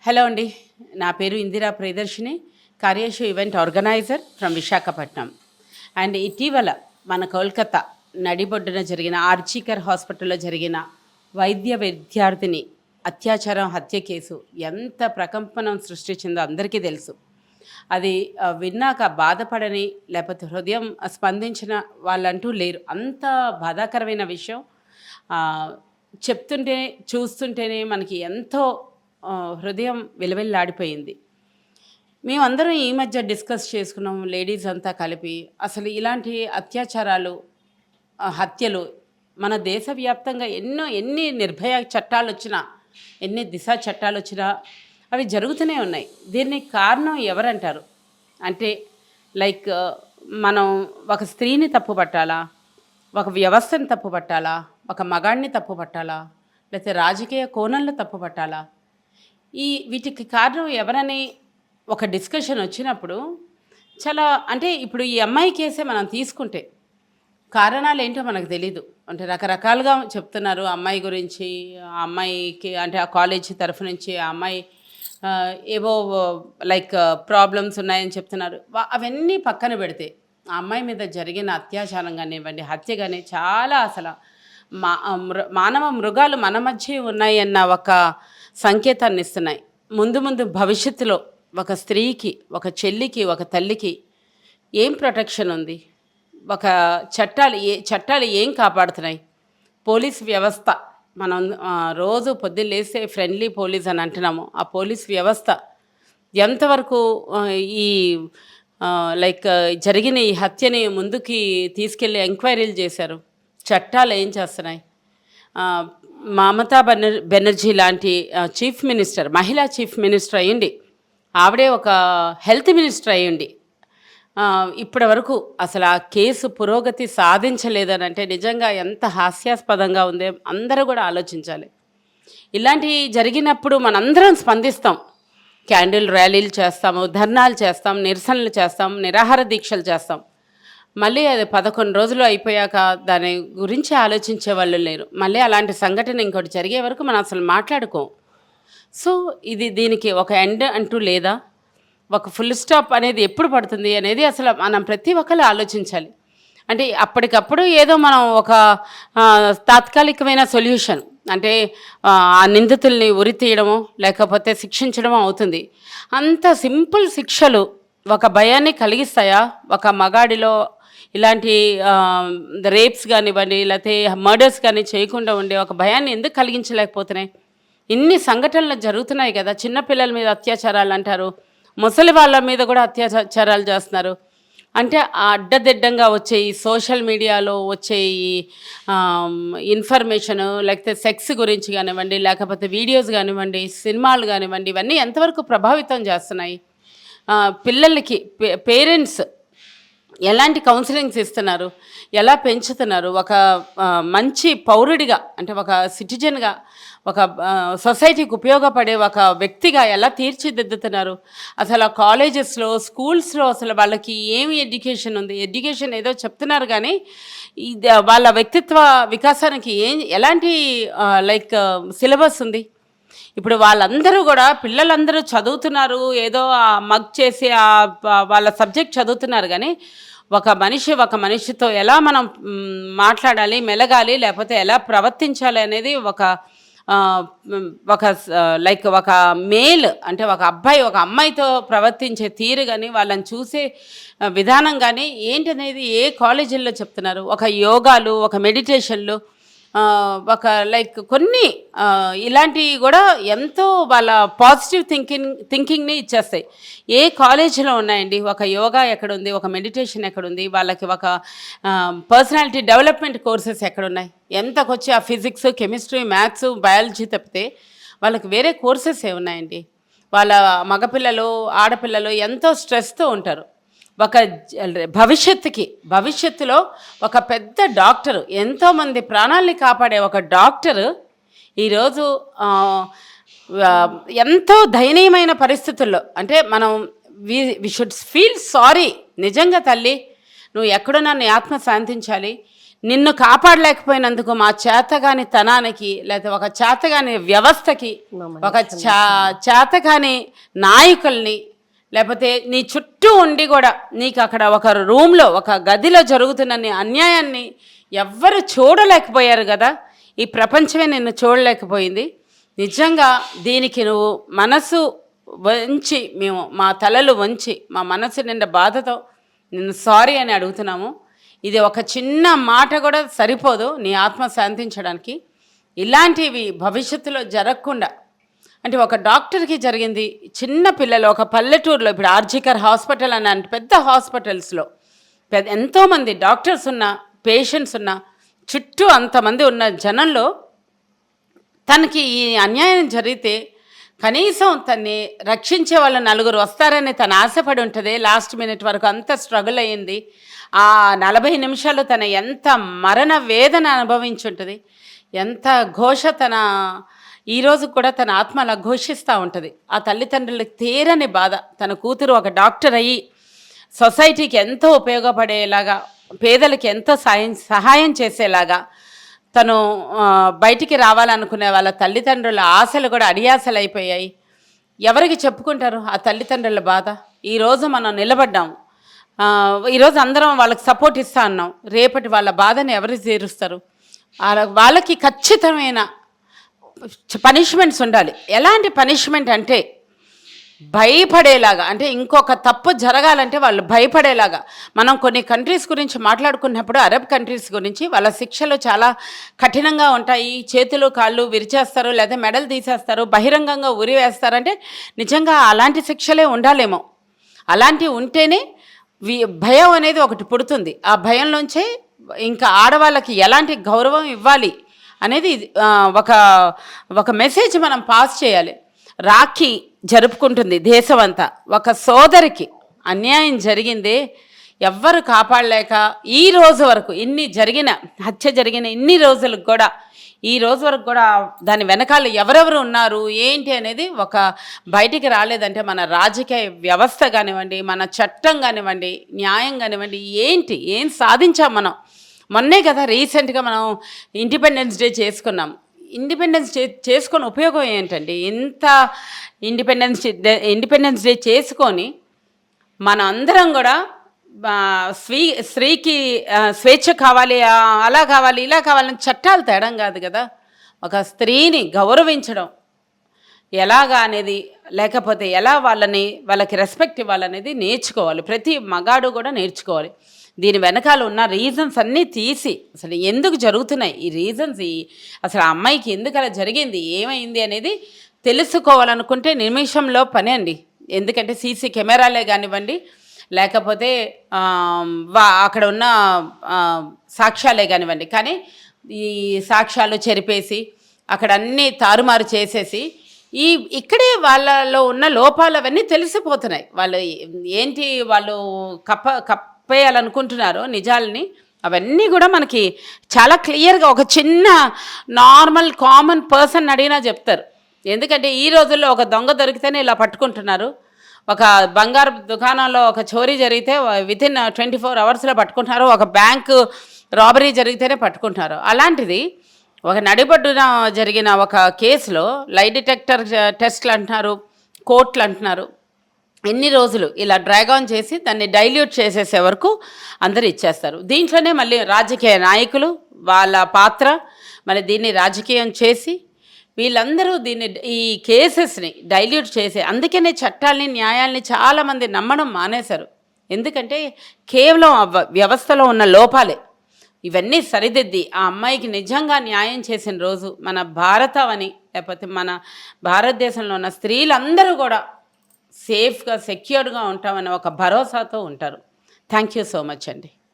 Hello అండి. నా పేరు Indira Priyadarshini. Karyeshu event organizer from Visakhapatnam. And ఇటీవల మన కోల్కతా నడిబొడ్డున జరిగిన ఆర్చికర్ హాస్పిటల్లో జరిగిన వైద్య విద్యార్థిని అత్యాచారం హత్య కేసు ఎంత ప్రకంపనం సృష్టించిందో అందరికీ తెలుసు. అది విన్నాక బాధపడని లేకపోతే హృదయం స్పందించిన వాళ్ళంటూ లేరు. అంత బాధాకరమైన విషయం. చెప్తుంటే చూస్తుంటేనే మనకి ఎంతో హృదయం విలవిల్లాడిపోయింది. మేమందరం ఈ మధ్య డిస్కస్ చేసుకున్నాం, లేడీస్ అంతా కలిపి. అసలు ఇలాంటి అత్యాచారాలు, హత్యలు మన దేశవ్యాప్తంగా ఎన్ని నిర్భయ చట్టాలు వచ్చినా, ఎన్ని దిశ చట్టాలు వచ్చినా అవి జరుగుతూనే ఉన్నాయి. దీనికి కారణం ఎవరంటారు? అంటే లైక్ మనం ఒక స్త్రీని తప్పు పట్టాలా, ఒక వ్యవస్థను తప్పు పట్టాలా, ఒక మగాడిని తప్పు పట్టాలా, లేకపోతే రాజకీయ కోణంలో తప్పు పట్టాలా? వీటికి కారణం ఎవరని ఒక డిస్కషన్ వచ్చినప్పుడు చాలా అంటే ఇప్పుడు ఈ అమ్మాయి కేసే మనం తీసుకుంటే కారణాలు ఏంటో మనకు తెలీదు. అంటే రకరకాలుగా చెప్తున్నారు అమ్మాయి గురించి. ఆ అమ్మాయికి అంటే ఆ కాలేజ్ తరఫు నుంచి ఆ అమ్మాయి ఏవో లైక్ ప్రాబ్లమ్స్ ఉన్నాయని చెప్తున్నారు. అవన్నీ పక్కన పెడితే ఆ అమ్మాయి మీద జరిగిన అత్యాచారం కానివ్వండి, హత్య కానీ చాలా అసలు మానవ మృగాలు మన మధ్య ఉన్నాయి అన్న ఒక సంకేతాన్ని ఇస్తున్నాయి. ముందు భవిష్యత్తులో ఒక స్త్రీకి, ఒక చెల్లికి, ఒక తల్లికి ఏం ప్రొటెక్షన్ ఉంది? ఒక చట్టాలు ఏం కాపాడుతున్నాయి? పోలీస్ వ్యవస్థ మనం రోజు పొద్దున్న లేస్తే ఫ్రెండ్లీ పోలీస్ అని అంటున్నాము. ఆ పోలీస్ వ్యవస్థ ఎంతవరకు ఈ లైక్ జరిగిన ఈ హత్యని ముందుకి తీసుకెళ్ళి ఎంక్వైరీలు చేశారు? చట్టాలు ఏం చేస్తున్నాయి? మమతా బెనర్జీ లాంటి చీఫ్ మినిస్టర్, మహిళా చీఫ్ మినిస్టర్ అయ్యింది, ఆవిడే ఒక హెల్త్ మినిస్టర్ అయ్యింది. ఇప్పటి వరకు అసలు ఆ కేసు పురోగతి సాధించలేదని అంటే నిజంగా ఎంత హాస్యాస్పదంగా ఉందో అందరూ కూడా ఆలోచించాలి. ఇలాంటివి జరిగినప్పుడు మనందరం స్పందిస్తాం. క్యాండిల్ ర్యాలీలు చేస్తాము, ధర్నాలు చేస్తాం, నిరసనలు చేస్తాం, నిరాహార దీక్షలు చేస్తాం. మళ్ళీ అది 11 రోజులు అయిపోయాక దాని గురించి ఆలోచించే వాళ్ళు లేరు. మళ్ళీ అలాంటి సంఘటన ఇంకోటి జరిగే వరకు మనం అసలు మాట్లాడుకోం. సో దీనికి ఒక ఎండ్ అంటూ లేదా? ఒక ఫుల్ స్టాప్ అనేది ఎప్పుడు పడుతుంది అనేది అసలు మనం ప్రతి ఒక్కరు ఆలోచించాలి. అంటే అప్పటికప్పుడు ఏదో మనం ఒక తాత్కాలికమైన సొల్యూషన్ అంటే ఆ నిందితుల్ని ఉరి తీయడమో లేకపోతే శిక్షించడమో అవుతుంది. అంత సింపుల్ శిక్షలు ఒక భయాన్ని కలిగిస్తాయా? ఒక మగాడిలో ఇలాంటి రేప్స్ కానివ్వండి, లేకపోతే మర్డర్స్ కానీ చేయకుండా ఉండే ఒక భయాన్ని ఎందుకు కలిగించలేకపోతున్నాయి? ఇన్ని సంఘటనలు జరుగుతున్నాయి కదా. చిన్నపిల్లల మీద అత్యాచారాలు అంటారు, ముసలి వాళ్ళ మీద కూడా అత్యాచారాలు చేస్తున్నారు. అంటే అడ్డదిడ్డంగా వచ్చే ఈ సోషల్ మీడియాలో వచ్చే ఈ ఇన్ఫర్మేషను, లేకపోతే సెక్స్ గురించి కానివ్వండి, లేకపోతే వీడియోస్ కానివ్వండి, సినిమాలు కానివ్వండి, ఇవన్నీ ఎంతవరకు ప్రభావితం చేస్తున్నాయి? పిల్లలకి పేరెంట్స్ ఎలాంటి కౌన్సిలింగ్స్ ఇస్తున్నారు, ఎలా పెంచుతున్నారు? ఒక మంచి పౌరుడిగా అంటే ఒక సిటిజన్గా, ఒక సొసైటీకి ఉపయోగపడే ఒక వ్యక్తిగా ఎలా తీర్చిదిద్దుతున్నారు? అసలు కాలేజెస్లో, స్కూల్స్లో అసలు వాళ్ళకి ఏమి ఎడ్యుకేషన్ ఉంది? ఎడ్యుకేషన్ ఏదో చెప్తున్నారు కానీ వాళ్ళ వ్యక్తిత్వ వికాసానికి ఎలాంటి లైక్ సిలబస్ ఉంది? ఇప్పుడు వాళ్ళందరూ కూడా పిల్లలందరూ చదువుతున్నారు, ఏదో మగ్ చేసి వాళ్ళ సబ్జెక్ట్ చదువుతున్నారు కానీ ఒక మనిషితో ఎలా మనం మాట్లాడాలి, మెలగాలి, లేకపోతే ఎలా ప్రవర్తించాలి అనేది లైక్ ఒక మేల్ అంటే ఒక అబ్బాయి ఒక అమ్మాయితో ప్రవర్తించే తీరు కానీ వాళ్ళని చూసే విధానం కానీ ఏంటనేది ఏ కాలేజీల్లో చెప్తున్నారు? ఒక యోగాలు, ఒక మెడిటేషన్లు, ఒక లైక్ కొన్ని ఇలాంటివి కూడా ఎంతో వాళ్ళ పాజిటివ్ థింకింగ్ని ఇచ్చేస్తాయి. ఏ కాలేజీలో ఉన్నాయండి? ఒక యోగా ఎక్కడుంది? ఒక మెడిటేషన్ ఎక్కడుంది? వాళ్ళకి ఒక పర్సనాలిటీ డెవలప్మెంట్ కోర్సెస్ ఎక్కడున్నాయి? ఎంతకొచ్చి ఆ ఫిజిక్స్, కెమిస్ట్రీ, మ్యాథ్స్, బయాలజీ తప్పితే వాళ్ళకి వేరే కోర్సెస్ ఏమున్నాయండి? వాళ్ళ మగపిల్లలు, ఆడపిల్లలు ఎంతో స్ట్రెస్తో ఉంటారు. ఒక భవిష్యత్తులో ఒక పెద్ద డాక్టరు, ఎంతోమంది ప్రాణాలని కాపాడే ఒక డాక్టరు ఈరోజు ఎంతో దయనీయమైన పరిస్థితుల్లో అంటే మనం వి షుడ్ ఫీల్ సారీ. నిజంగా తల్లి, నువ్వు ఎక్కడున్నా నీ ఆత్మ శాంతించాలి. నిన్ను కాపాడలేకపోయినందుకు మా చేతగాని తనానికి, లేకపోతే ఒక చేతగాని వ్యవస్థకి, ఒక చేతగాని నాయకుల్ని, లేకపోతే నీ చుట్టూ ఉండి కూడా నీకు అక్కడ ఒక రూమ్లో ఒక గదిలో జరుగుతున్న నీ అన్యాయాన్ని ఎవ్వరు చూడలేకపోయారు కదా. ఈ ప్రపంచమే నిన్ను చూడలేకపోయింది. నిజంగా దీనికి నువ్వు మనసు వంచి, మేము మా తలలు వంచి మా మనసు నిండా బాధతో నిన్ను సారీ అని అడుగుతున్నాము. ఇది ఒక చిన్న మాట కూడా సరిపోదు నీ ఆత్మ శాంతించడానికి. ఇలాంటివి భవిష్యత్తులో జరగకుండా, అంటే ఒక డాక్టర్కి జరిగింది, చిన్న పిల్లలు ఒక పల్లెటూరులో, ఇప్పుడు ఆర్జికర్ హాస్పిటల్ అని అంటే పెద్ద హాస్పిటల్స్లో ఎంతోమంది డాక్టర్స్ ఉన్న, పేషెంట్స్ ఉన్న, చుట్టూ అంతమంది ఉన్న జనంలో తనకి ఈ అన్యాయం జరిగితే కనీసం తన్ని రక్షించే వాళ్ళు నలుగురు వస్తారని తను ఆశపడి ఉంటుంది. లాస్ట్ మినిట్ వరకు అంత స్ట్రగుల్ అయ్యింది. ఆ 40 నిమిషాలు తన ఎంత మరణ వేదన అనుభవించుంటుంది, ఎంత ఘోష తన ఈరోజు కూడా తన ఆత్మ అలా ఘోషిస్తూ ఉంటుంది. ఆ తల్లిదండ్రులకు తీరని బాధ. తన కూతురు ఒక డాక్టర్ అయ్యి సొసైటీకి ఎంతో ఉపయోగపడేలాగా, పేదలకి ఎంతో సహాయం చేసేలాగా తను బయటికి రావాలనుకునే వాళ్ళ తల్లిదండ్రుల ఆశలు కూడా అడియాసలు అయిపోయాయి. ఎవరికి చెప్పుకుంటారు ఆ తల్లిదండ్రుల బాధ? ఈరోజు మనం నిలబడ్డాము, ఈరోజు అందరం వాళ్ళకి సపోర్ట్ ఇస్తా అన్నాం. రేపటి వాళ్ళ బాధని ఎవరు తీరుస్తారు? వాళ్ళకి ఖచ్చితమైన పనిష్మెంట్స్ ఉండాలి. ఎలాంటి పనిష్మెంట్ అంటే భయపడేలాగా, అంటే ఇంకొక తప్పు జరగాలంటే వాళ్ళు భయపడేలాగా. మనం కొన్ని కంట్రీస్ గురించి మాట్లాడుకున్నప్పుడు, అరబ్ కంట్రీస్ గురించి, వాళ్ళ శిక్షలు చాలా కఠినంగా ఉంటాయి. చేతులు కాళ్ళు విరిచేస్తారు, లేదా మెడలు తీసేస్తారు, బహిరంగంగా ఉరి వేస్తారంటే నిజంగా అలాంటి శిక్షలే ఉండాలేమో. అలాంటివి ఉంటేనే భయం అనేది ఒకటి పుడుతుంది. ఆ భయంలోంచే ఇంకా ఆడవాళ్ళకి ఎలాంటి గౌరవం ఇవ్వాలి అనేది ఒక మెసేజ్ మనం పాస్ చేయాలి. రాఖీ జరుపుకుంటుంది దేశం అంతా. ఒక సోదరికి అన్యాయం జరిగిందే, ఎవ్వరు కాపాడలేక ఈ రోజు వరకు హత్య జరిగిన ఇన్ని రోజులకు కూడా, ఈ రోజు వరకు కూడా దాని వెనకాల ఎవరెవరు ఉన్నారు ఏంటి అనేది ఒక బయటికి రాలేదంటే మన రాజకీయ వ్యవస్థ కానివ్వండి, మన చట్టం కానివ్వండి, న్యాయం కానివ్వండి, ఏం సాధించాం మనం. మొన్నే కదా రీసెంట్గా మనం ఇండిపెండెన్స్ డే చేసుకున్నాం. ఇండిపెండెన్స్ డే చేసుకొని ఉపయోగం ఏంటండి? ఇంత ఇండిపెండెన్స్ డే చేసుకొని మన అందరం కూడా స్త్రీకి స్వేచ్ఛ కావాలి, అలా కావాలి, ఇలా కావాలని చట్టాలు తేడం కాదు కదా. ఒక స్త్రీని గౌరవించడం ఎలాగా అనేది, లేకపోతే ఎలా వాళ్ళకి రెస్పెక్ట్ ఇవ్వాలనేది నేర్చుకోవాలి. ప్రతి మగాడు కూడా నేర్చుకోవాలి. దీని వెనకాల ఉన్న రీజన్స్ అన్నీ తీసి, అసలు ఎందుకు జరుగుతున్నాయి ఈ రీజన్స్, అసలు ఆ అమ్మాయికి ఎందుకు అలా జరిగింది, ఏమైంది అనేది తెలుసుకోవాలనుకుంటే నిమిషంలో పని అండి. ఎందుకంటే సీసీ కెమెరాలే కానివ్వండి, లేకపోతే అక్కడ ఉన్న సాక్ష్యాలే కానివ్వండి, కానీ ఈ సాక్ష్యాలు చెరిపేసి అక్కడ అన్నీ తారుమారు చేసేసి ఇక్కడే వాళ్ళలో ఉన్న లోపాలు అవన్నీ తెలిసిపోతున్నాయి. వాళ్ళు కప్పేయాలనుకుంటున్నారో నిజాలని, అవన్నీ కూడా మనకి చాలా క్లియర్గా ఒక చిన్న నార్మల్ కామన్ పర్సన్ అడిగినా చెప్తారు. ఎందుకంటే ఈ రోజుల్లో ఒక దొంగ దొరికితేనే ఇలా పట్టుకుంటున్నారు. ఒక బంగారు దుకాణంలో ఒక చోరీ జరిగితే వితిన్ 24 అవర్స్లో పట్టుకుంటున్నారు. ఒక బ్యాంకు రాబరీ జరిగితేనే పట్టుకుంటున్నారు. అలాంటిది ఒక నడిబొడ్డున జరిగిన ఒక కేసులో లై డిటెక్టర్ టెస్ట్లు అంటున్నారు, కోర్టులు అంటున్నారు. ఎన్ని రోజులు ఇలా డ్రాగ్ ఆన్ చేసి దాన్ని డైల్యూట్ చేసేసే వరకు అందరూ ఇచ్చేస్తారు. దీంట్లోనే మళ్ళీ రాజకీయ నాయకులు వాళ్ళ పాత్ర, మళ్ళీ దీన్ని రాజకీయం చేసి వీళ్ళందరూ ఈ కేసెస్ని డైల్యూట్ చేసి, అందుకనే చట్టాలని న్యాయాల్ని చాలామంది నమ్మడం మానేశారు. ఎందుకంటే కేవలం వ్యవస్థలో ఉన్న లోపాలే. ఇవన్నీ సరిదిద్ది ఆ అమ్మాయికి నిజంగా న్యాయం చేసిన రోజు మన భారతవని, లేకపోతే మన భారతదేశంలో ఉన్న స్త్రీలందరూ కూడా సేఫ్గా సెక్యూర్డ్గా ఉంటామని ఒక భరోసాతో ఉంటారు. థ్యాంక్ యూ సో మచ్ అండి.